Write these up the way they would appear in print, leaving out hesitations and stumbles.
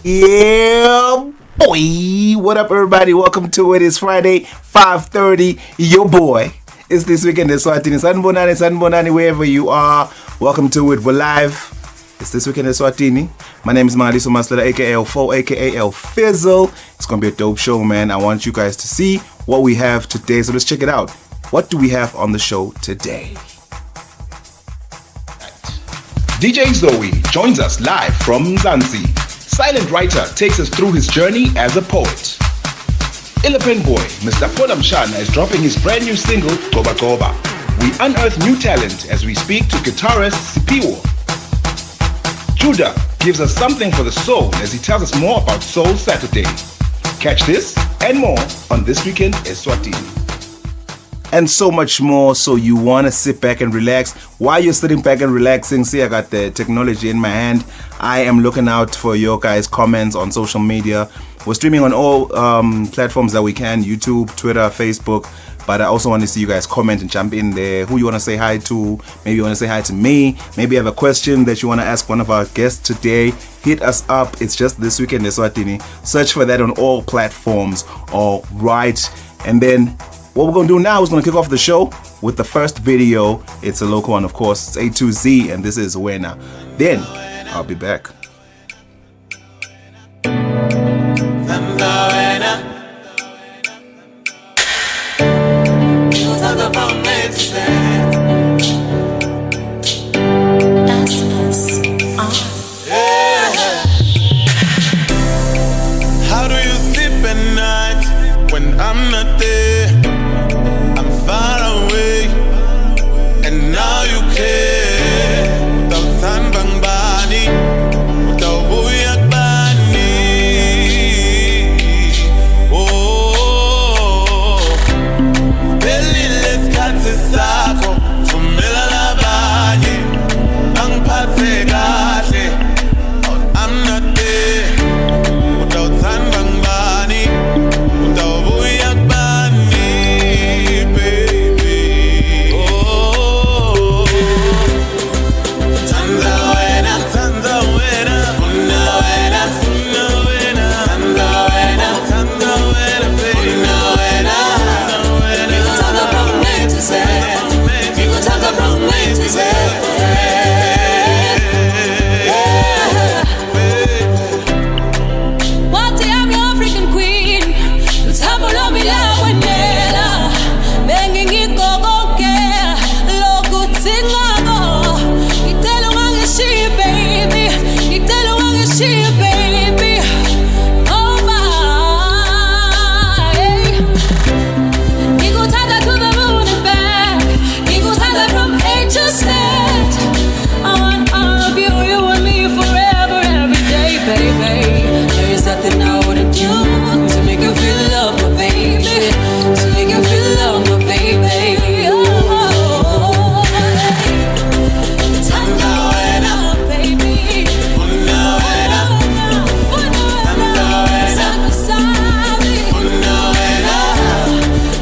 Yeah, boy. What up, everybody? Welcome to it. It's Friday, 5:30. Your boy. It's This Week in Eswatini. Sanbonani, wherever you are. Welcome to it. We're live. It's This Week in Eswatini. My name is Maliso Maslada, aka L4, aka El Fizzle. It's gonna be a dope show, man. I want you guys to see what we have today. So let's check it out. What do we have on the show today? DJ Zoe joins us live from Mzansi. Silent writer takes us through his journey as a poet. Illapin boy, Mr. Polam Shana is dropping his brand new single, Goba Goba. We unearth new talent as we speak to guitarist SIPHIWO. Judah gives us something for the soul as he tells us more about Soul Saturday. Catch this and more on This Weekend Eswatini. And so much more. So you want to sit back and relax. While you're sitting back and relaxing, see, I got the technology in my hand. I am looking out for your guys' comments on social media. We're streaming on all platforms that we can: YouTube, Twitter, Facebook. But I also want to see you guys comment and jump in there. Who you want to say hi to? Maybe you want to say hi to me. Maybe you have a question that you want to ask one of our guests today. Hit us up. It's just This Weekend Eswatini. Search for that on all platforms. All right. And then what we're going to do now is going to kick off the show with the first video. It's a local one, of course. It's A to Z, and this is WENA. Then I'll be back. How do you sleep at night when I'm not there? I'm far away, and now you care. Without sun bang bani, without buyak bani. Oh, belly let's cut the sako, tumela la bani, ang pate gase. I'm not there. Without sun bang bani, without buyak bani, baby. Oh, Tanza wena, Tanza wena, Una wena, Una wena, Tanza wena, Tanza wena, baby. Una wena, Una wena. You talk from A to Z. You talk from A to Z. What I'm your African queen. Utabolo mila wenela. Bengi gogonke. Logo tingago. Itelo wangishi baby. Itelo wangishi baby. Oh my. Nigo tada to the moon and back. Nigo tada from A to Z. I want all of you, you and me forever, every day, baby. There is nothing I wouldn't do to make you feel love, my baby. To make you feel love, my baby. Oh, Tanga wena, baby. Una wena, Tanga wena, Una wena.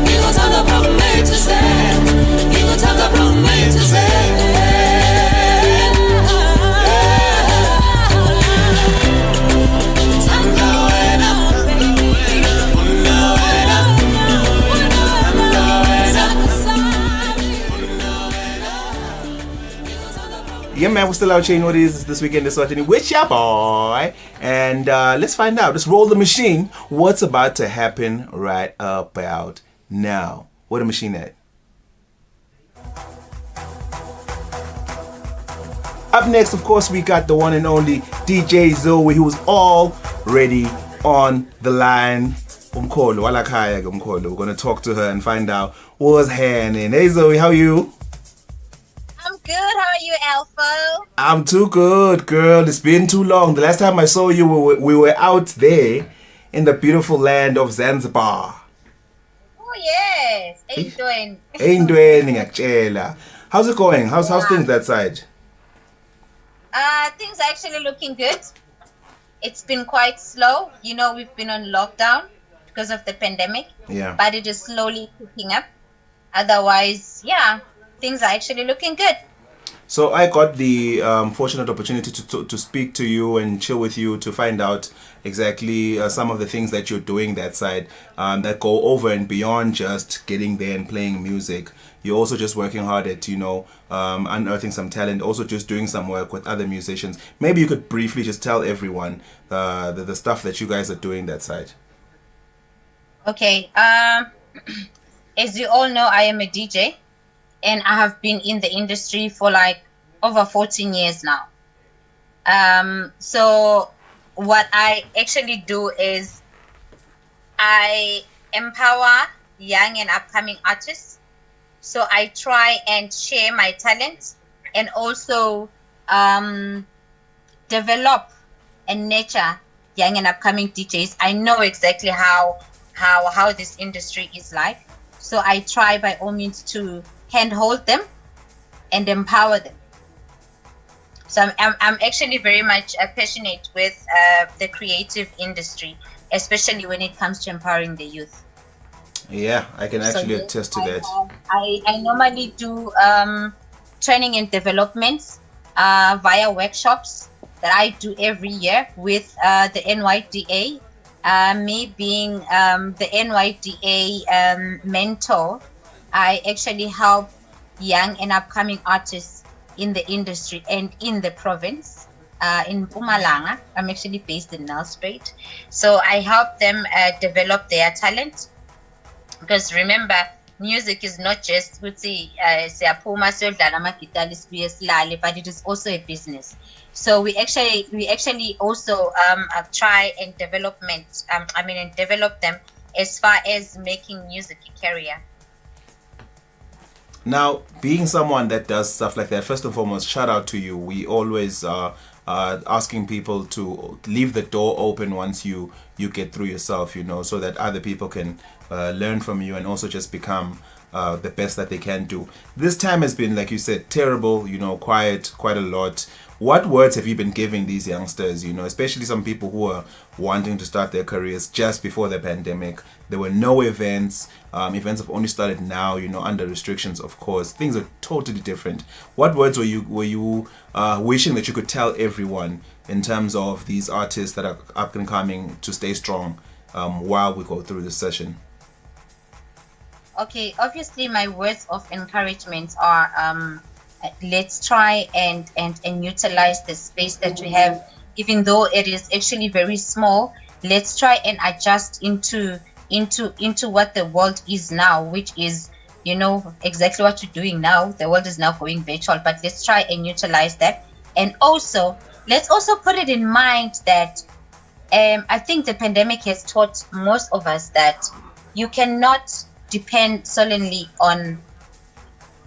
you gon' tanga from A to Z. You gon' tanga from A to Z. Tanga wena, baby. Una wena, Yeah, man, we're still out here. You know what it is. It's This Weekend Eswatini with ya boy. And let's find out. Let's roll the machine. What's about to happen right about now? Where the machine at? Up next, of course, we got the one and only DJ Zoe, who was already on the line. Umkholo, walakhaya ke umkholo. We're gonna talk to her and find out what's happening. Hey Zoe, how are you? I'm good. How are you, Alpha? I'm too good, girl. It's been too long. The last time I saw you, we were out there in the beautiful land of Zanzibar. Oh yes. How you doing? Eyintweni ngiyakutshela. How's it going? How's things that side? Things are actually looking good. It's been quite slow. You know, we've been on lockdown because of the pandemic. Yeah. But it is slowly picking up. Otherwise, yeah, things are actually looking good. So I got the fortunate opportunity to speak to you and chill with you to find out exactly some of the things that you're doing that side that go over and beyond just getting there and playing music. You're also just working hard at, unearthing some talent, also just doing some work with other musicians. Maybe you could briefly just tell everyone the stuff that you guys are doing that side. Okay. As you all know, I am a DJ. And I have been in the industry for like over 14 years now. So what I actually do is I empower young and upcoming artists. So I try and share my talent and also develop and nurture young and upcoming DJs. I know exactly how this industry is like. So I try by all means to handhold them and empower them. So I'm actually very much passionate with the creative industry, especially when it comes to empowering the youth. Yeah, I can actually attest to that. I normally do training and developments via workshops that I do every year with the NYDA. Me being the NYDA mentor, I actually help young and upcoming artists in the industry and in the province. In Mpumalanga, I'm actually based in Nelspruit. So I help them develop their talent. Because remember, music is not just but it is also a business. So we actually also try and develop them as far as making music a career. Now, being someone that does stuff like that, first and foremost, shout out to you. We always asking people to leave the door open once you get through yourself, so that other people can learn from you and also just become the best that they can do. This time has been, like you said, terrible, quiet, quite a lot. What words have you been giving these youngsters, especially some people who are wanting to start their careers just before the pandemic? There were no events. Events have only started now, under restrictions, of course. Things are totally different. What words were you wishing that you could tell everyone in terms of these artists that are up and coming to stay strong while we go through this session? Okay, obviously my words of encouragement are let's try and utilize the space that we have, even though it is actually very small. Let's try and adjust into what the world is now, which is exactly what you're doing now. The world is now going virtual, but let's try and utilize that. And also let's also put it in mind that I think the pandemic has taught most of us that you cannot depend solely on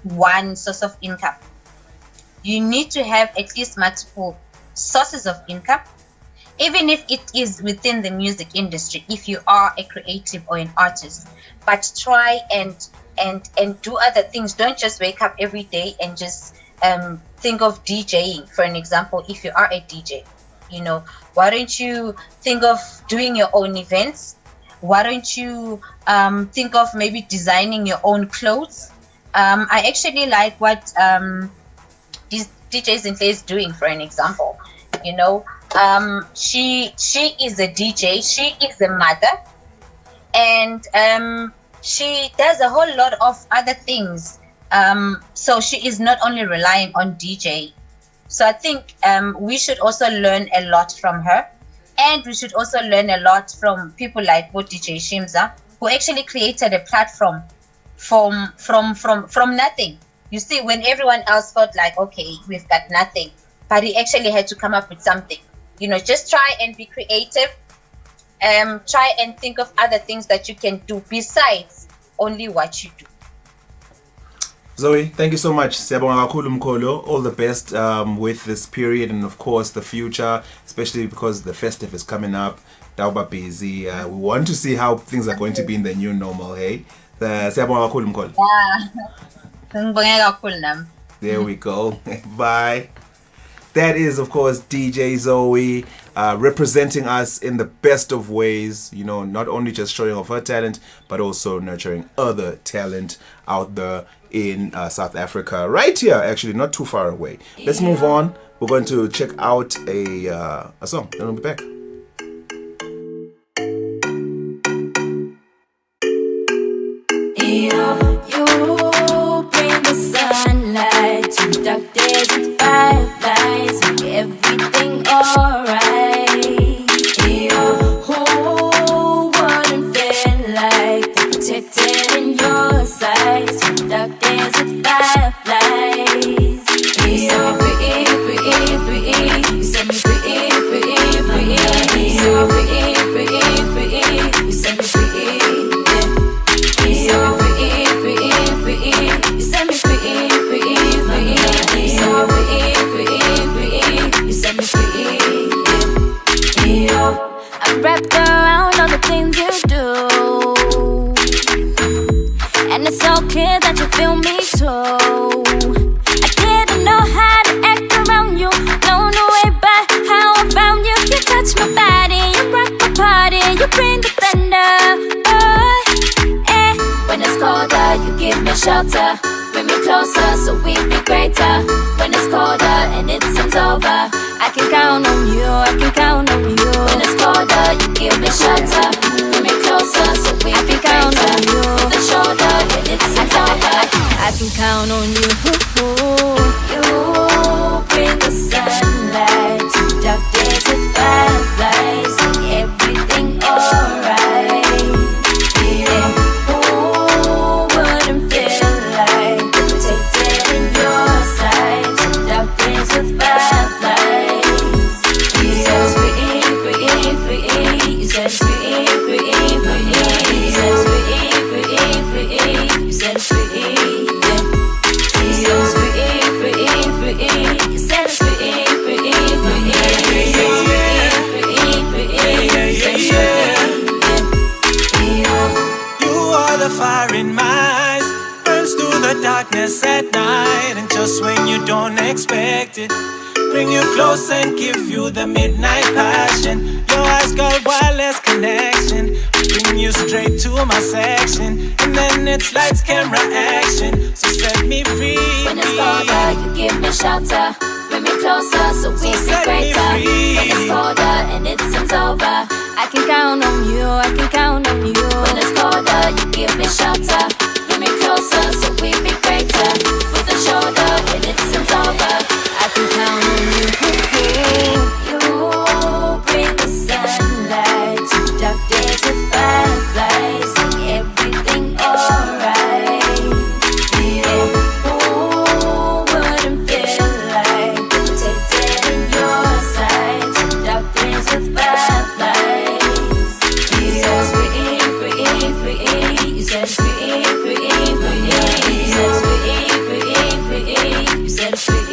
one source of income. You need to have at least multiple sources of income, even if it is within the music industry, if you are a creative or an artist. But try and do other things. Don't just wake up every day and just think of DJing. For an example, if you are a DJ, why don't you think of doing your own events? Why don't you think of maybe designing your own clothes? I actually like what these DJs in place doing, for an example. She is a DJ, she is a mother, and she does a whole lot of other things. So she is not only relying on DJ. So I think we should also learn a lot from her. And we should also learn a lot from people like DJ Shimza, who actually created a platform from nothing. You see, when everyone else felt like, okay, we've got nothing, but he actually had to come up with something. Just try and be creative. Try and think of other things that you can do besides only what you do. Zoe, thank you so much. Siyabonga kakhulu Mkholo. All the best with this period and of course the future, especially because the festive is coming up. Dauba busy. We want to see how things are going to be in the new normal, hey? Siyabonga kakhulu Mkholo. Yeah. There we go. Bye. That is, of course, DJ Zoe. representing us in the best of ways, you know, not only just showing off her talent, but also nurturing other talent out there in South Africa, right here, actually, not too far away. Let's move on. We're going to check out a song, and we'll be back. You bring the sunlight to dark days and fireflies, make everything alright. Who wouldn't feel like they're protected in your sights from dark days with fireflies? You set me free, free. You set me free, free, free. You set me free, free, free. You set me free. I'm wrapped around all the things you do, and it's so clear that you feel me too. I didn't know how to act around you, blown away by how I found you. You touch my body, you rock my party, you bring the thunder. When it's colder, you give me shelter. Bring me closer so we be greater. When it's colder and it seems over, I can count on you, I can count on you. When it's colder, you give me shelter. Bring me closer so we can count on you. The shoulder when it seems over, I can count on you. You bring the sunlight to dark days with fireflies, make everything alright. Fire in my eyes burns through the darkness at night, and just when you don't expect it, bring you close and give you the midnight passion. Your eyes got wireless connection, bring you straight to my section, and then it's lights, camera, action. So set me free. When it's colder, you give me shelter. Bring me closer so we be greater. When it's colder and it seems over, I can count on you, I can count on you. When it's colder, you give me shelter. Bring me closer so we be greater. With the shoulder when it seems over, I can count on you. You bring the sunlight to dark days with fireflies, make everything alright. Who wouldn't feel like they're protected in your sights from dark days with fireflies? You set free, free, free. You set free, free, free. You set free, free, free. You set free.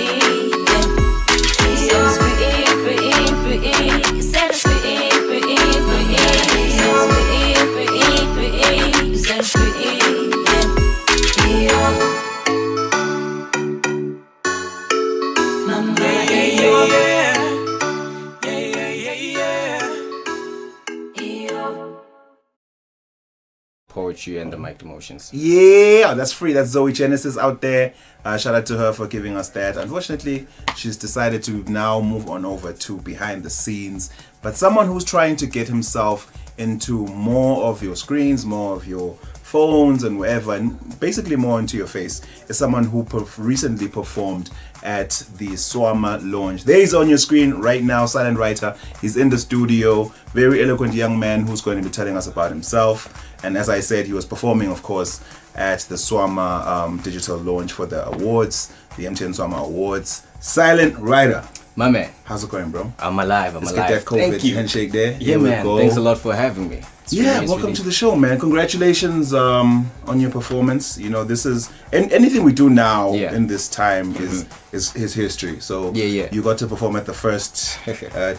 Poetry and the mic emotions. Yeah, that's free. That's Zoe Genesis out there. Shout out to her for giving us that. Unfortunately, she's decided to now move on over to behind the scenes. But someone who's trying to get himself into more of your screens, more of your phones and wherever, and basically more into your face, is someone who recently performed at the Swama launch. There he's on your screen right now, Silent Writer. He's in the studio, very eloquent young man who's going to be telling us about himself. And as I said, he was performing, of course, at the Swama digital launch for the awards, the MTN Swama Awards. Silent Writer. My man. How's it going, bro? I'm alive. Let's get that COVID handshake there. Yeah, man. Thanks a lot for having me. Welcome to the show, man. Congratulations on your performance. You know, this is anything we do now in this time is history. So you got to perform at the first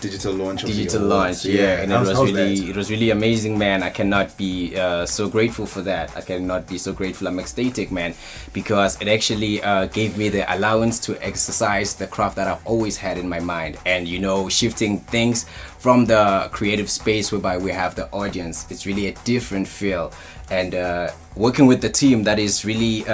digital launch. And it was really amazing, man. I cannot be so grateful for that. I cannot be so grateful. I'm ecstatic, man, because it actually gave me the allowance to exercise the craft that I've always had in my mind, and you know, shifting things from the creative space whereby we have the audience. It's really a different feel, and working with the team that is really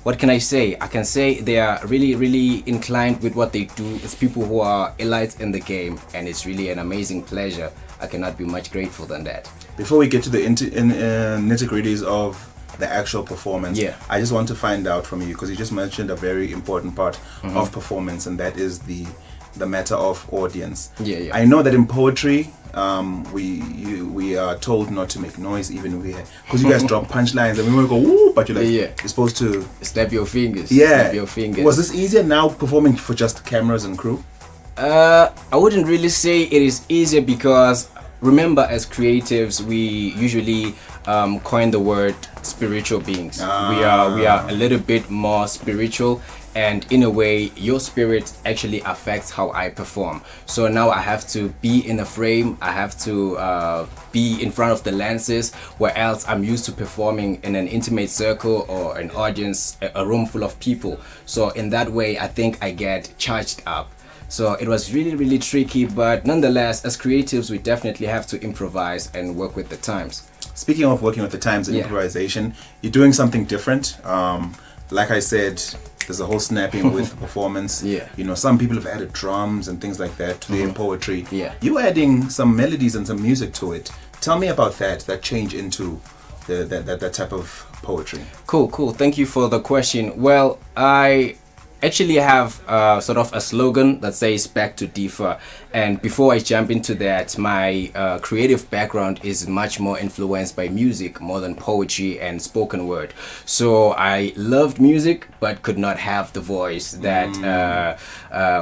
what can I say? I can say they are really inclined with what they do. It's people who are elites in the game, and it's really an amazing pleasure. I cannot be much grateful than that. Before we get to the nitty-gritties of the actual performance, I just want to find out from you, because you just mentioned a very important part of performance, and that is the matter of audience. I know that in poetry, we are told not to make noise, even because you guys drop punchlines and we want to go woo, but you're like you're supposed to snap your fingers. Snap your fingers. Was this easier now performing for just cameras and crew? I wouldn't really say it is easier, because remember, as creatives, we usually coin the word spiritual beings. We are a little bit more spiritual, and in a way your spirit actually affects how I perform. So now I have to be in a frame, I have to be in front of the lenses, where else I'm used to performing in an intimate circle or an audience, a room full of people. So in that way I think I get charged up. So it was really tricky, but nonetheless, as creatives, we definitely have to improvise and work with the times. Speaking of working with the times and improvisation, you're doing something different. Like I said, there's a whole snapping with the performance. You know, some people have added drums and things like that to their poetry. You're adding some melodies and some music to it. Tell me about that change into that type of poetry. Cool. Thank you for the question. Well, I actually have sort of a slogan that says back to differ, and before I jump into that, my creative background is much more influenced by music more than poetry and spoken word. So I loved music but could not have the voice that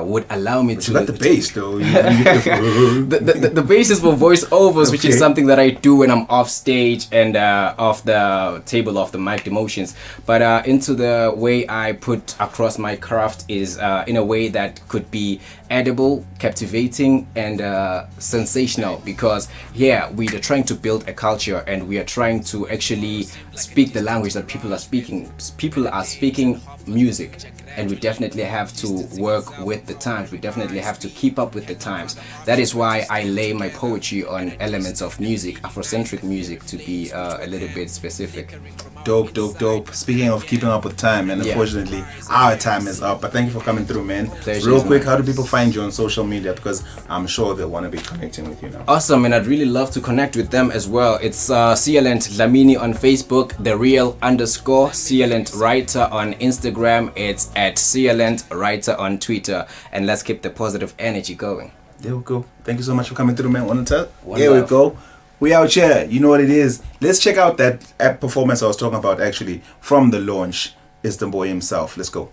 would allow me to. You got the bass though. the bass is for voiceovers, which is something that I do when I'm off stage and off the table of the mic emotions. But into the way I put across my craft is in a way that could be edible, captivating, and sensational, because we are trying to build a culture, and we are trying to actually speak the language that people are speaking. People are speaking music, and we definitely have to work with the times. We definitely have to keep up with the times. That is why I lay my poetry on elements of music, Afrocentric music, to be a little bit specific. Dope. Speaking of keeping up with time, and unfortunately our time is up, but thank you for coming through, man. Real quick, how do people find you on social media? Because I'm sure they'll want to be connecting with you now. Awesome, and I'd really love to connect with them as well. It's Sealant Lamini on Facebook, the real _ Sealant Writer on Instagram. It's at Sealant Writer on Twitter, and let's keep the positive energy going. There we go. Thank you so much for coming through, man. Here we go. We out here. You know what it is. Let's check out that app performance I was talking about, actually, from the launch. It's the boy himself. Let's go.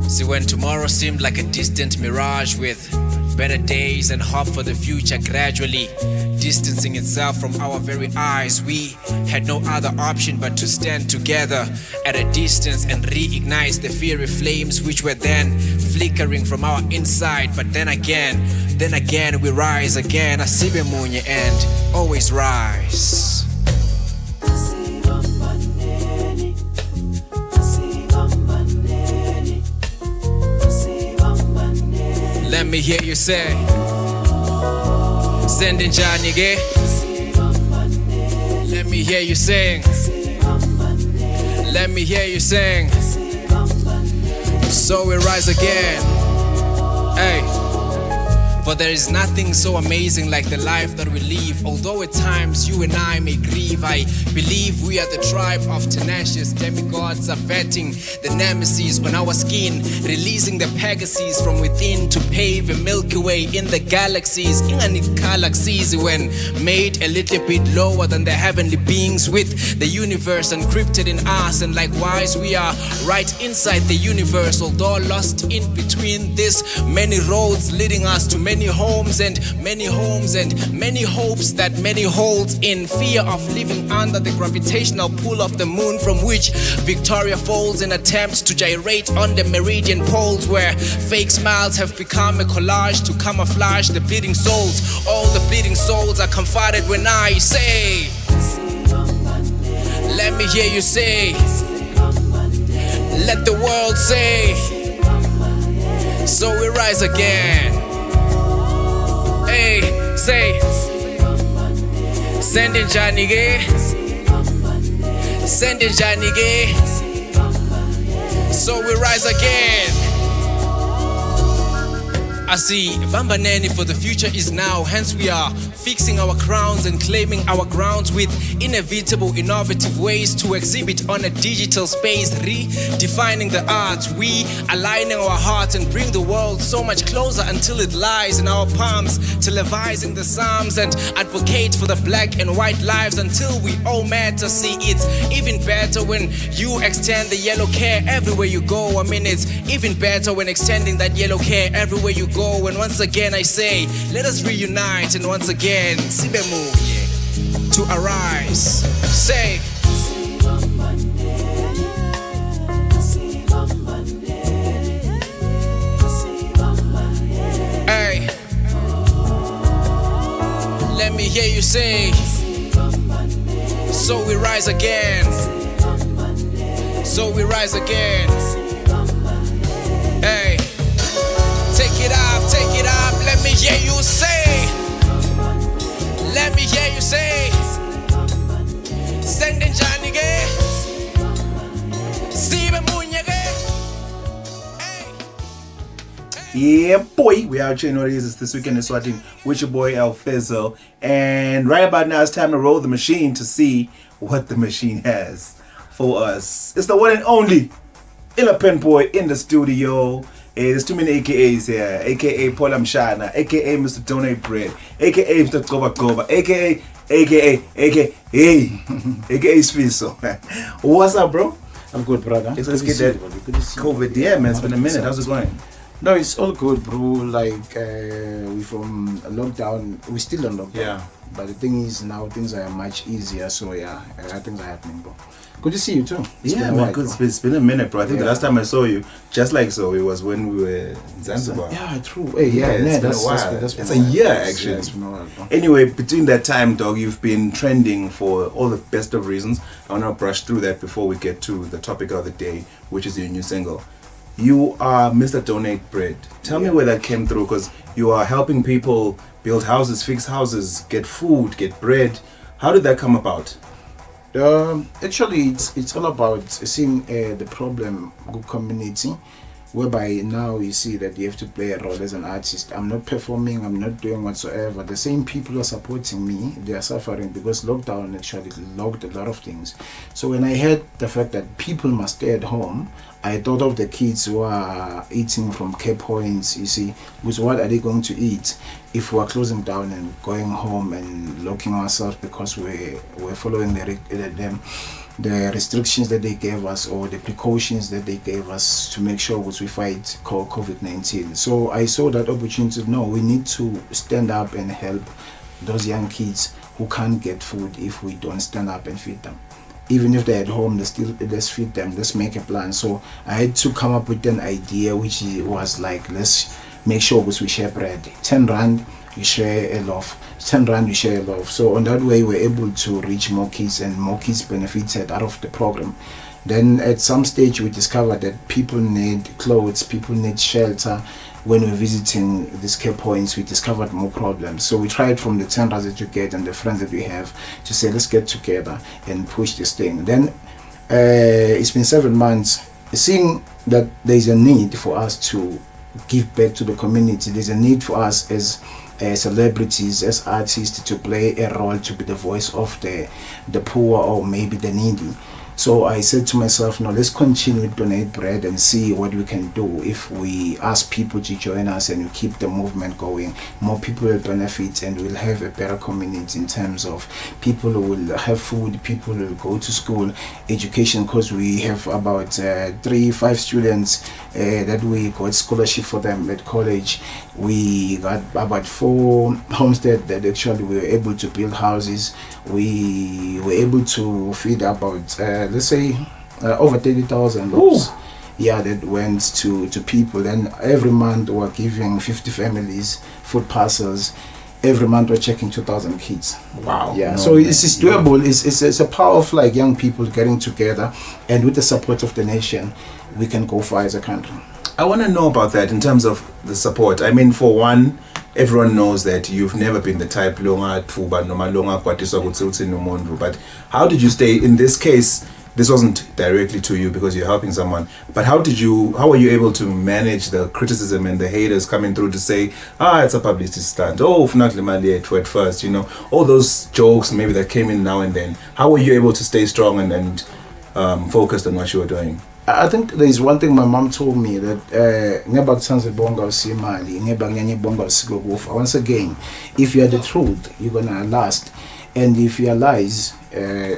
See, when tomorrow seemed like a distant mirage, with better days and hope for the future gradually distancing itself from our very eyes, we had no other option but to stand together at a distance and reignite the fiery flames which were then flickering from our inside. But then again we rise again, Asibemunye, and always rise. Let me hear you say, sending Johnny gay. Let me hear you sing. Let me hear you sing. So we rise again. Hey, For there is nothing so amazing like the life that we live. Although at times you and I may grieve, I believe we are the tribe of tenacious demigods, are vetting the nemesis on our skin, releasing the Pegasus from within to pave a Milky Way in the galaxies. Inganit galaxies when made a little bit lower than the heavenly beings, with the universe encrypted in us, and likewise we are right inside the universe, although lost in between this many roads leading us to many homes and many hopes that many hold, in fear of living under the gravitational pull of the moon, from which Victoria falls in attempts to gyrate on the meridian poles, where fake smiles have become a collage to camouflage the bleeding souls. All the bleeding souls are comforted when I say, let me hear you say, let the world say, so we rise again. Hey, say, send it Janige, send it Janige, so we rise again. I see, Bambaneni, for the future is now. Hence we are fixing our crowns and claiming our grounds with inevitable, innovative ways to exhibit on a digital space, redefining the arts. We aligning our hearts and bring the world so much closer until it lies in our palms, televising the psalms and advocate for the black and white lives until we all matter. See, it's even better when you extend the yellow care everywhere you go. I mean, it's even better when extending that yellow care everywhere you go. And once again I say, let us reunite, and once again Sibemu to arise. Say, hey, let me hear you say, so we rise again, so we rise again. Hey, take it up, let me hear you say, let me hear you say, send in Janige, Sibe Munyege. Yeah, boy, we are here in Oasis this weekend in Eswatini with your boy El Fizzle. And right about now, it's time to roll the machine to see what the machine has for us. It's the one and only Pen Boy in the studio. There's too many AKAs here. AKA Polam Shana, AKA Mr. Donate Bread, AKA Mr. Goba Goba, AKA Sfiso. What's up, bro? I'm good, brother. Let's get that COVID. Yeah, man, it's been a minute. How's it going? No, it's all good, bro. Like, we from lockdown, we're still on lockdown. Yeah. But the thing is, now things are much easier, so yeah, things are happening, bro. Good to see you too. Yeah, man, good. It's been a minute, bro. I think the last time I saw you, just like so, it was when we were in Zanzibar. Yeah, true. Hey, yeah, it's been a while. It's a year, actually. Yeah, it's been a while, bro. Anyway, between that time, dog, you've been trending for all the best of reasons. I want to brush through that before we get to the topic of the day, which is your new single. You are Mr. Donate Bread. Tell me where that came through, because you are helping people build houses, fix houses, get food, get bread. How did that come about? Actually, it's all about seeing the problem good community, whereby now you see that you have to play a role as an artist. I'm not performing, I'm not doing whatsoever. The same people who are supporting me, they are suffering because lockdown actually locked a lot of things. So when I heard the fact that people must stay at home, I thought of the kids who are eating from care points, you see, with what are they going to eat if we are closing down and going home and locking ourselves because we're following the restrictions that they gave us, or the precautions that they gave us to make sure we fight COVID-19. So I saw that opportunity. No, we need to stand up and help those young kids who can't get food if we don't stand up and feed them. Even if they're at home, let's feed them, let's make a plan. So I had to come up with an idea which was like, let's make sure we share bread. 10 Rand, you share a loaf. 10 Rand, you share a loaf. So on that way, we're able to reach more kids, and more kids benefited out of the program. Then at some stage, we discovered that people need clothes, people need shelter. When we're visiting these care points, we discovered more problems. So we tried from the 10 Rands that you get and the friends that we have to say, let's get together and push this thing. Then it's been 7 months, seeing that there's a need for us to give back to the community. There's a need for us as celebrities, as artists, to play a role, to be the voice of the poor or maybe the needy. So I said to myself, no, let's continue to donate bread and see what we can do. If we ask people to join us and we keep the movement going, more people will benefit and we'll have a better community in terms of people who will have food, people will go to school, education, because we have about 3-5 students that we got scholarship for them at college. We got about 4 homestead that actually we were able to build houses. We were able to feed about let's say over 30,000 loaves. Yeah, that went to people. And every month we're giving 50 families food parcels. Every month we're checking 2,000 kids. Wow. Yeah, so it's doable. It's a power of like young people getting together, and with the support of the nation, we can go far as a country. I want to know about that in terms of the support. I mean, for one, everyone knows that you've never been the type longa tuba noma longa kwatiswa kutsi utsi nomuntu. But how did you stay in this case? This wasn't directly to you because you're helping someone, but how were you able to manage the criticism and the haters coming through to say, it's a publicity stunt, funakle mali at first, you know, all those jokes maybe that came in now and then. How were you able to stay strong and focused on what you were doing? I think there is one thing my mom told me, that once again, if you are the truth, you're gonna last, and if you are lies,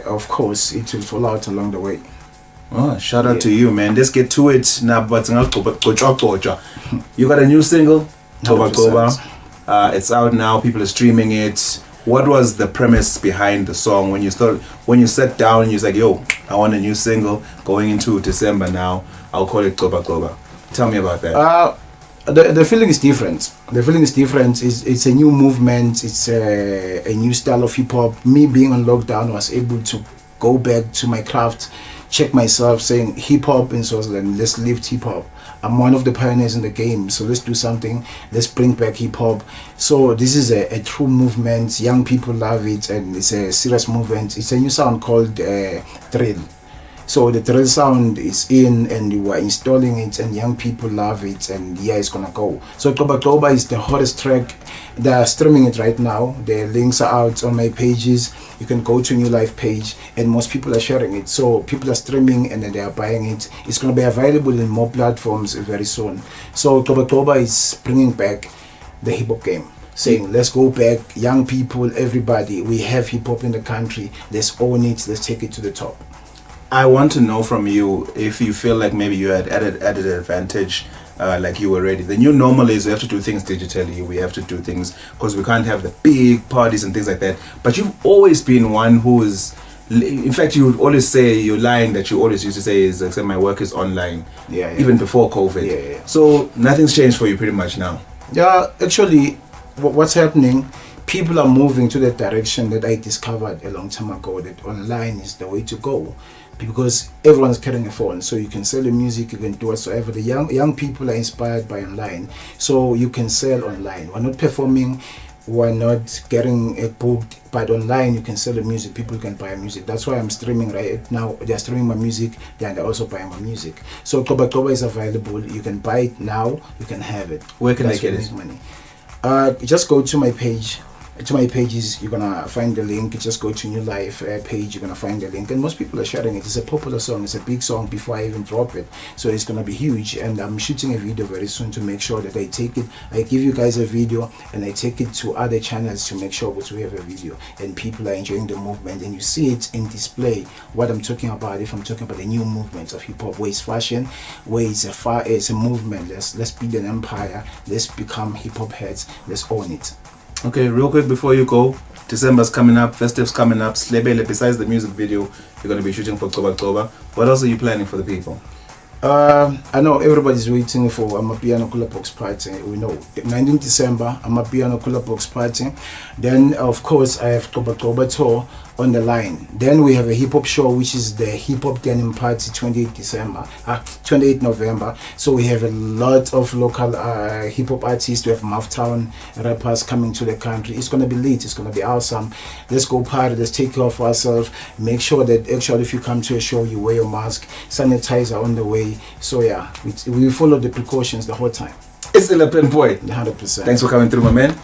of course it will fall out along the way. Oh, shout out to you, man. Let's get to it now. But you got a new single, Toba Toba. It's out now. People are streaming it. What was the premise behind the song when you sat down and you was like, yo, I want a new single going into December now, I'll call it Toba Toba? Tell me about that. The feeling is different. The feeling is different. It's a new movement. It's a new style of hip hop. Me being on lockdown was able to go back to my craft, check myself, saying hip hop in Swaziland, let's lift hip hop. I'm one of the pioneers in the game, so let's do something. Let's bring back hip hop. So this is a true movement. Young people love it, and it's a serious movement. It's a new sound called drill. So the drill sound is in, and we are installing it, and young people love it, and yeah, it's gonna go. So Toba Toba is the hottest track. They are streaming it right now. The links are out on my pages. You can go to New Life page, and most people are sharing it. So people are streaming and then they are buying it. It's gonna be available in more platforms very soon. So Toba Toba is bringing back the hip hop game, saying let's go back, young people, everybody. We have hip hop in the country. Let's own it. Let's take it to the top. I want to know from you if you feel like maybe you had added advantage, like you were ready. The new normal is we have to do things digitally. We have to do things because we can't have the big parties and things like that. But you've always been one who is, in fact, you would always say, you're lying that you always used to say is, except my work is online. Yeah. Even before COVID. Yeah. So nothing's changed for you pretty much now. Yeah, actually, what's happening? People are moving to the direction that I discovered a long time ago, that online is the way to go. Because everyone's carrying a phone, so you can sell your music, you can do whatsoever. The young people are inspired by online, so you can sell online. We're not performing, we're not getting a booked, but online you can sell the music, people can buy music. That's why I'm streaming right now. They're streaming my music, then they're also buying my music. So Toba Toba is available. You can buy it now, you can have it. Where can I get it? Money. Just go to my page. To my pages, you're gonna find the link. You just go to New Life page, you're gonna find the link, and most people are sharing it. It's a popular song, it's a big song before I even drop it, so it's gonna be huge. And I'm shooting a video very soon to make sure that I take it, I give you guys a video and I take it to other channels to make sure that we have a video and people are enjoying the movement, and you see it in display what I'm talking about. If I'm talking about the new movement of hip hop, where it's fashion, where it's a movement. Let's build an empire, let's become hip hop heads, let's own it. Okay, real quick before you go, December's coming up, Festive's coming up, Slebele, besides the music video, you're going to be shooting for Toba Toba. What else are you planning for the people? I know everybody's waiting for Amapiano Cooler Box Party. We know 19 December, Amapiano Cooler Box Party. Then, of course, I have Toba Toba Tour on the line. Then we have a hip hop show, which is the Hip Hop Denim Party, 28 November. So we have a lot of local hip hop artists. We have Mouthtown rappers coming to the country. It's gonna be lit. It's gonna be awesome. Let's go party. Let's take care of ourselves. Make sure that actually, if you come to a show, you wear your mask. Sanitizer on the way. So yeah, we follow the precautions the whole time. It's Illapin Boy. 100%. Thanks for coming through, my man.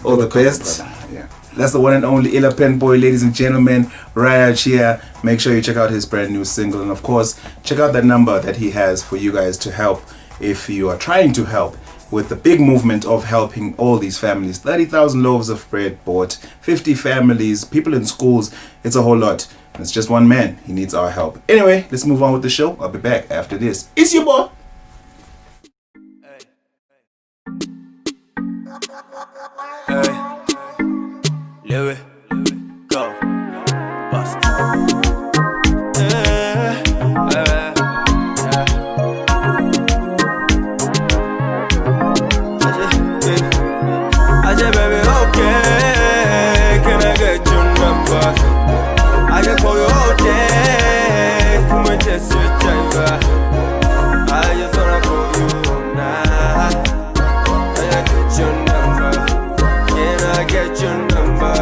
All the best. Yeah. That's the one and only Illapin Boy, ladies and gentlemen, right out here. Make sure you check out his brand new single, and of course, check out that number that he has for you guys to help if you are trying to help with the big movement of helping all these families. 30,000 loaves of bread bought, 50 families, people in schools. It's a whole lot. And it's just one man. He needs our help. Anyway, let's move on with the show. I'll be back after this. It's your boy. Lyric, go, bust. I said, baby, okay, can I get your number? I can call you all day, come and test your driver. I just wanna call you now. Can I get your number? Can I get your number?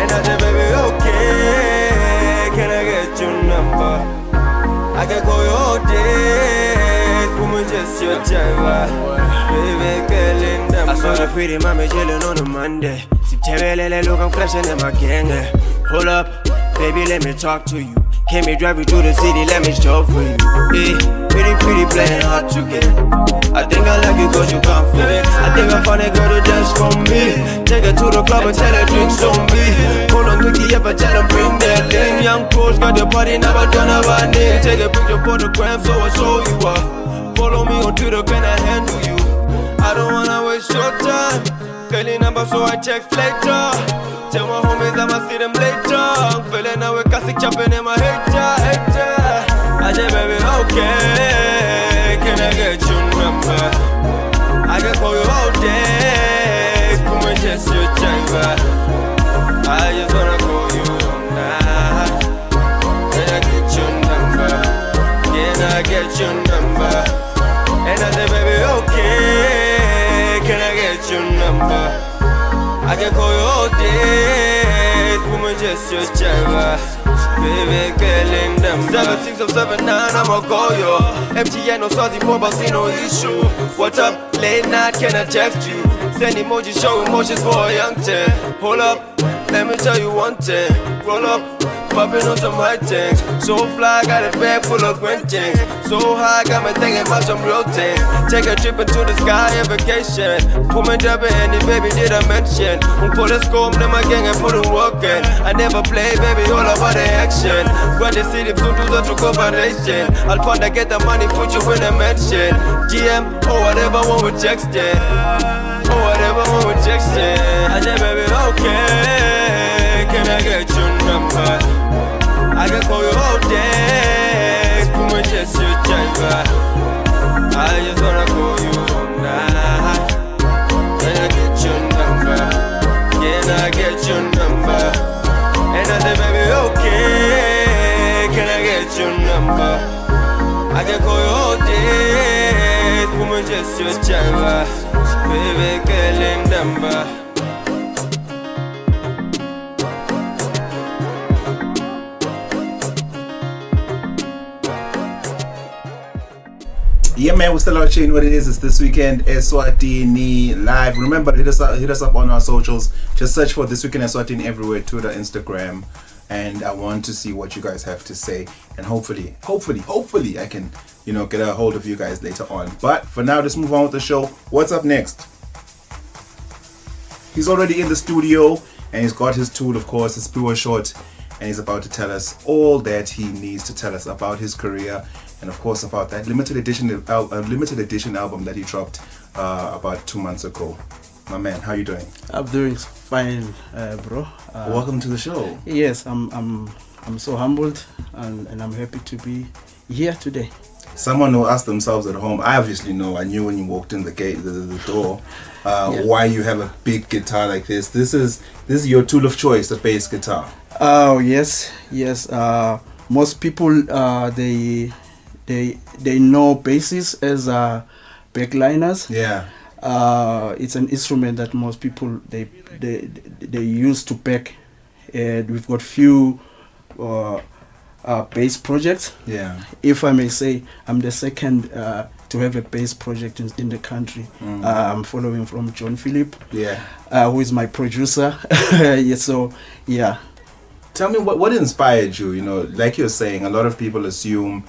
And I said, baby, okay, can I get your number? I can call you all day, come and test your driver. Baby, girl in the I saw the pretty mommy chillin' on a Monday. September, look, I'm flashing in my gang. Hold up, baby, let me talk to you. Can me drive you through the city, let me show for you. Pretty, playing hard to get. I think I like you cause you confident. I think I found a girl to dance for me. Take her to the club and tell her drinks on me. Hold on to the ever tell her bring that thing. Young pros got the party, never done about name. Take a picture for the gram so I show you up. Follow me on Twitter, can I handle you? I don't wanna waste your time. Failing number so I text later. Tell my homies I'ma see them later. I'm feeling now with classic chopping in my hater. I said, baby, okay, can I get your number? I can call you all day, come and test your driver. I just wanna call you now. Can I get your number? Can I get your number? And I said, baby, okay, can I get your number? I can call you all day, come and just your driver. Baby, girl in them 76079, I'ma call you. MTN, no salty mobile, see no issue. What's up, late night, can I text you? Send emoji, show emotions for a young 10. Hold up, let me tell you one thing. Roll up, popping on some high things. So fly, got a bag full of green things. So high, got me thinking about some real things. Take a trip into the sky on vacation. Put me dropping any baby, did I mention? For the scope, then my gang and put it working. I never play, baby, all about the action. When the city soon do the cooperation. I'll find I get the money, put you in a mansion. GM, or whatever, one with texting. Or whatever, one with texting. I said, baby, okay, can I get your number? I can call you all day, come and test your driver. I just wanna call you now. Can I get your number? Can I get your number? And I said, baby, okay, can I get your number? I can call you all day, come and test your driver. Baby, girl in number. Yeah, man, we're still out here. What it is? It's this weekend Eswatini live. Remember, hit us up on our socials. Just search for This Weekend Eswatini everywhere: Twitter, Instagram, and I want to see what you guys have to say. And hopefully, I can, get a hold of you guys later on. But for now, let's move on with the show. What's up next? He's already in the studio, and he's got his tool, of course, his pure short, and he's about to tell us all that he needs to tell us about his career. And of course about that limited edition album that he dropped about 2 months ago. My man, how you doing? I'm doing fine, bro. Welcome to the show. Yes, I'm so humbled and I'm happy to be here today. Someone who asked themselves at home, I obviously know, I knew when you walked in the gate, the door, why you have a big guitar like this. This is your tool of choice, the bass guitar. Oh yes. Most people they know basses as backliners. Yeah. It's an instrument that most people they use to back. We've got few bass projects. Yeah. If I may say, I'm the second to have a bass project in the country. I'm following from John Philip, who is my producer. Yeah, so yeah. Tell me what inspired you? You know, like you're saying, a lot of people assume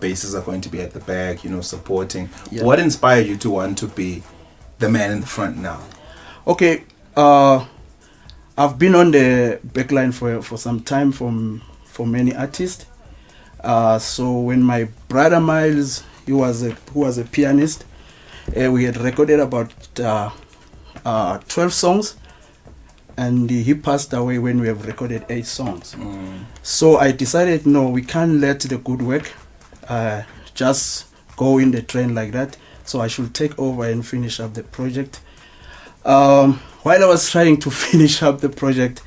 basses are going to be at the back, you know, supporting. Yeah. What inspired you to want to be the man in the front now? Okay, I've been on the backline for some time for many artists. So when my brother Miles, who was a pianist, we had recorded about 12 songs, and he passed away when we have recorded 8 songs. So I decided, no, we can't let the good work just go in the train like that. So I should take over and finish up the project. While I was trying to finish up the project,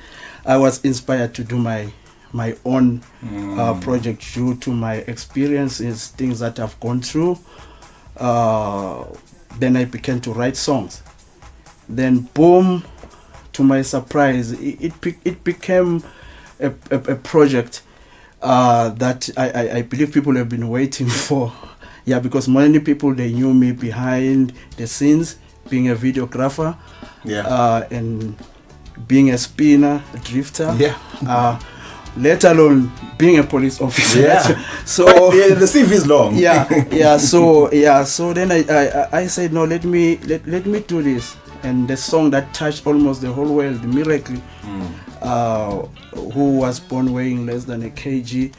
I was inspired to do my own project due to my experiences, things that I've gone through. Then I began to write songs. Then boom, to my surprise, it became a project that I believe people have been waiting for. Yeah, because many people, they knew me behind the scenes, being a videographer, and being a spinner, a drifter, let alone being a police officer. Yeah. So the CV is long. So then I said, no, let me do this. And the song that touched almost the whole world, Miracle, who was born weighing less than a kg.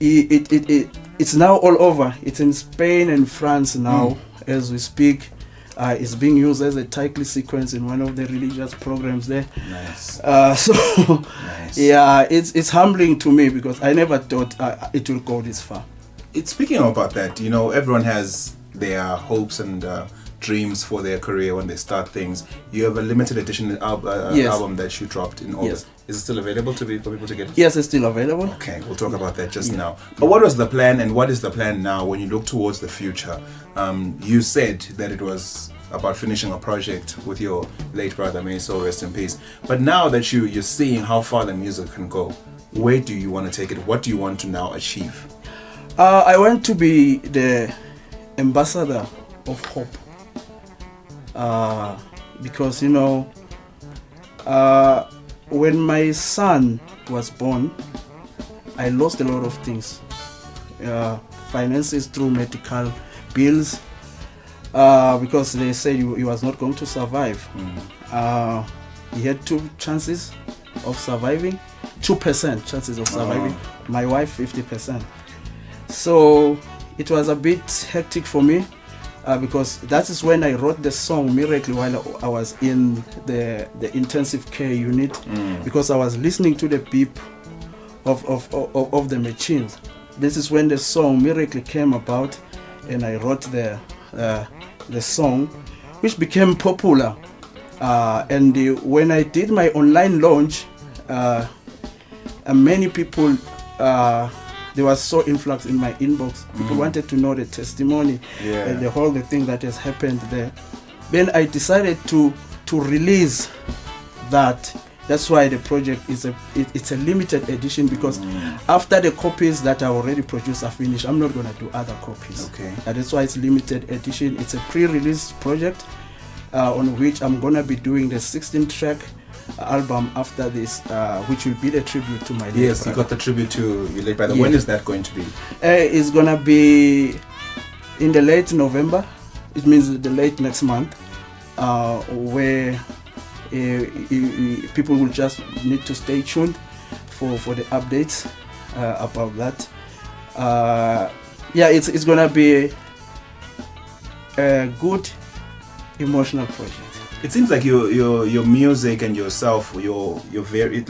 It's now all over. It's in Spain and France now as we speak. It's being used as a title sequence in one of the religious programs there. Nice. Nice. Yeah, it's humbling to me because I never thought it will go this far. Speaking about that, you know, everyone has their hopes and dreams for their career when they start things. You have a limited edition album that you dropped in August. Yes. Is it still available for people to get? Yes, it's still available. Okay, we'll talk about that just now. But what was the plan and what is the plan now when you look towards the future? You said that it was about finishing a project with your late brother, may his soul rest in peace. But now that you're seeing how far the music can go, where do you want to take it? What do you want to now achieve? I want to be the ambassador of hope. Because, you know, when my son was born, I lost a lot of things. Finances through medical bills, because they said he was not going to survive. He had 2 chances of surviving, 2% chances of surviving. My wife, 50%. So it was a bit hectic for me. Because that is when I wrote the song Miracle while I was in the intensive care unit, because I was listening to the beep of the machines. This is when the song Miracle came about, and I wrote the song, which became popular. And when I did my online launch, many people, there was so influx in my inbox. People wanted to know the testimony and the whole thing that has happened there. Then I decided to release that. That's why the project is it's a limited edition, because after the copies that I already produced are finished, I'm not gonna do other copies. Okay. And that's why it's limited edition. It's a pre-release project on which I'm gonna be doing the 16-track album after this, which will be the tribute to my late Yes, brother. you got the tribute to your late brother. Yeah. When is that going to be? It's gonna be in the late November. It means the late next month, where people will just need to stay tuned for the updates about that. It's gonna be a good emotional project. It seems like your music and yourself, your very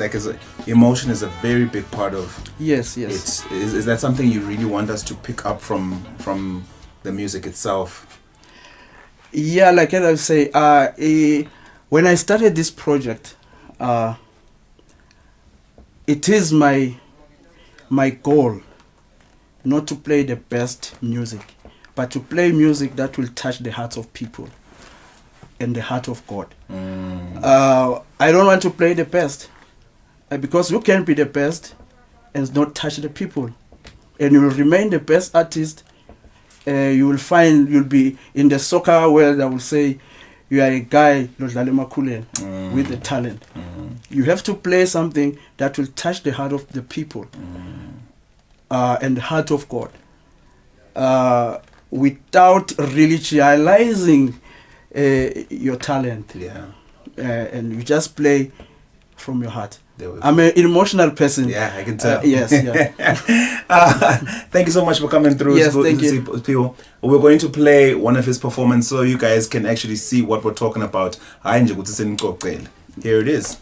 emotion is a very big part of. Yes. Is that something you really want us to pick up from the music itself? Yeah, like I say, when I started this project, it is my goal not to play the best music, but to play music that will touch the hearts of people and the heart of God. I don't want to play the best, because you can be the best and not touch the people, and you will remain the best artist you will find you'll be in the soccer world. I will say you are a guy with the talent. You have to play something that will touch the heart of the people and the heart of God without really realizing your talent. And you just play from your heart. I'm an emotional person. Yeah, I can tell. Yes, yeah. Thank you so much for coming through. Yes, thank you. People. We're going to play one of his performances so you guys can actually see what we're talking about. Here it is.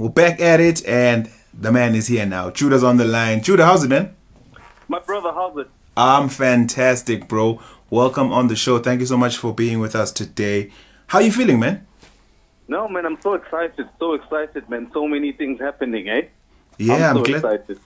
We're back at it, and the man is here now. Chuda's on the line. Chuda, how's it, man? My brother, how's it? I'm fantastic, bro. Welcome on the show. Thank you so much for being with us today. How you feeling, man? No, man, I'm so excited, man. So many things happening, eh? Yeah, I'm excited.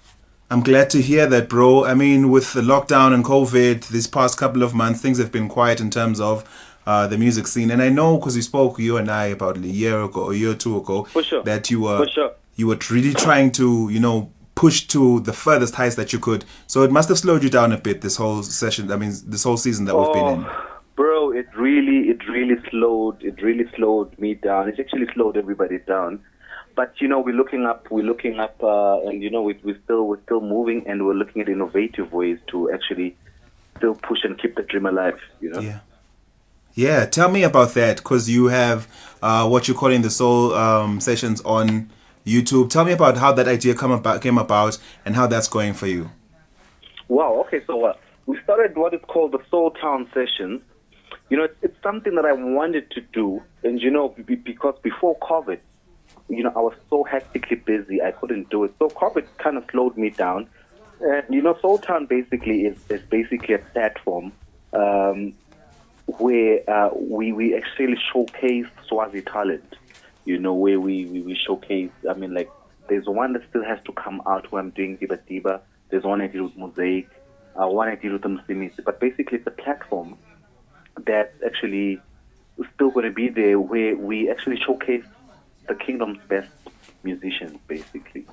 I'm glad to hear that, bro. I mean, with the lockdown and COVID, this past couple of months, things have been quiet in terms of the music scene. And I know, because we spoke, you and I, about a year ago, a year or two ago, For sure. that you were For sure. you were really trying to, push to the furthest heights that you could. So it must have slowed you down a bit, this whole session. I mean, this whole season that we've been in. Bro, it really slowed me down. It actually slowed everybody down. But we're looking up, and we're still moving, and we're looking at innovative ways to actually still push and keep the dream alive. Yeah. Tell me about that, because you have what you're calling the soul sessions on YouTube. Tell me about how that idea came about and how that's going for you. Wow. Okay. So we started what is called the Soul Town sessions. It's something that I wanted to do, and because before COVID, I was so hectically busy, I couldn't do it. So COVID kind of slowed me down. And Soul Town basically is basically a platform where we actually showcase Swazi talent. Where we showcase, There's one that still has to come out where I'm doing Diba Diba. There's one I did with Mosaic, one I did with Msimisi. But basically, it's a platform that's actually still going to be there where we actually showcase the kingdom's best musicians, basically,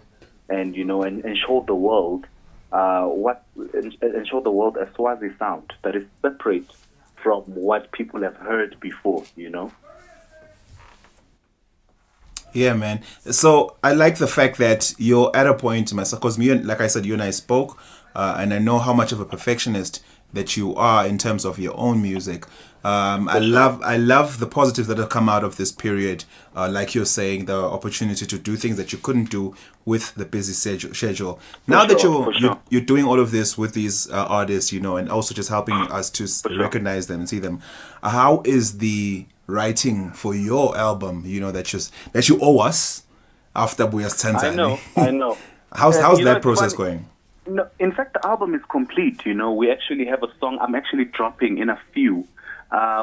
and and show the world and show the world a Swazi sound that is separate from what people have heard before. Yeah, man. So I like the fact that you're at a point, because like I said, you and I spoke, and I know how much of a perfectionist that you are in terms of your own music. I love the positives that have come out of this period. Like you're saying, the opportunity to do things that you couldn't do with the busy schedule. Now that you're doing all of this with these artists, and also just helping us to recognize them and see them. How is the writing for your album? That you owe us after Buyas Tanzania. I know. How's that process going? No, in fact, the album is complete. We actually have a song. I'm actually dropping in a few.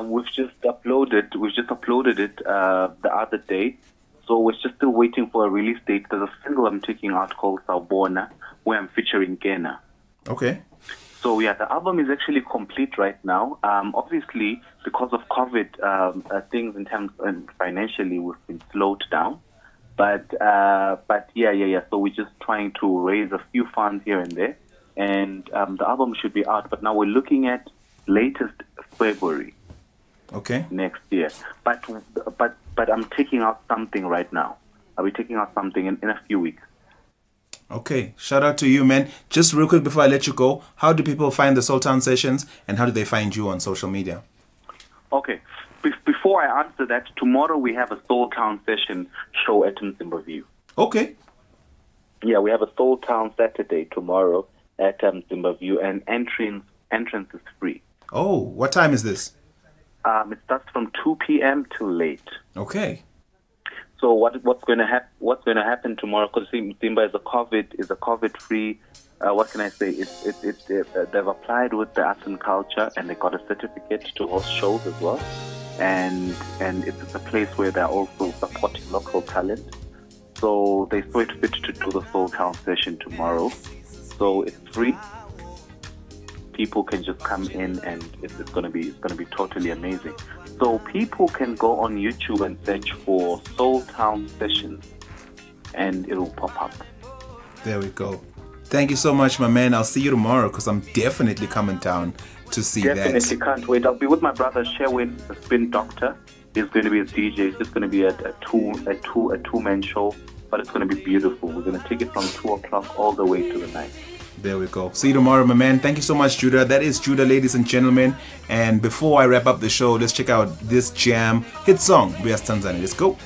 We've just uploaded it the other day, so we're just still waiting for a release date. There's a single I'm taking out called Sawubona, where I'm featuring WENA. Okay. So yeah, the album is actually complete right now. Obviously, because of COVID, things in terms and financially we've been slowed down. But yeah. So we're just trying to raise a few funds here and there, and the album should be out. But now we're looking at latest February. Okay. Next year. But I'm taking out something right now. I'll be taking out something in a few weeks. Okay. Shout out to you, man. Just real quick before I let you go, how do people find the Soul Town Sessions, and how do they find you on social media? Okay. Before I answer that, tomorrow we have a Soul Town Session show at Msimba. Okay. Yeah, we have a Soul Town Saturday tomorrow at Msimba, and entrance is free. Oh, what time is this? It starts from 2 p.m. till late. Okay. So what's going to happen tomorrow? Because Msimba is a COVID-free. What can I say? They've applied with the arts and culture, and they got a certificate to host shows as well. And it's a place where they're also supporting local talent. So they saw it fit to do the Soul Town session tomorrow. So it's free. People can just come in, and it's gonna be totally amazing. So people can go on YouTube and search for Soul Town Sessions, and it'll pop up. There we go. Thank you so much, my man. I'll see you tomorrow, because I'm definitely coming down to see that. Definitely can't wait. I'll be with my brother Sherwin, the Spin Doctor. He's going to be a DJ. It's just going to be a two-man show, but it's going to be beautiful. We're going to take it from 2 o'clock all the way to the night. There we go. See you tomorrow, my man. Thank you so much, Judah. That is Judah, ladies and gentlemen. And before I wrap up the show, let's check out this jam hit song, Buyas Tanzania. Let's go.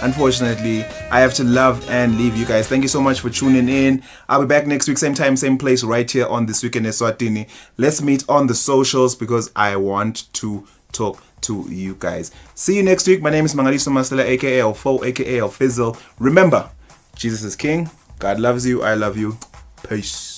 Unfortunately, I have to love and leave you guys. Thank you so much for tuning in. I'll be back next week, same time, same place, right here on This Week in Eswatini. Let's meet on the socials, because I want to talk to you guys. See you next week. My name is Mangaliso Masela, aka Elfo, aka Elfizzle. Remember, Jesus is King. God loves you. I love you. Peace.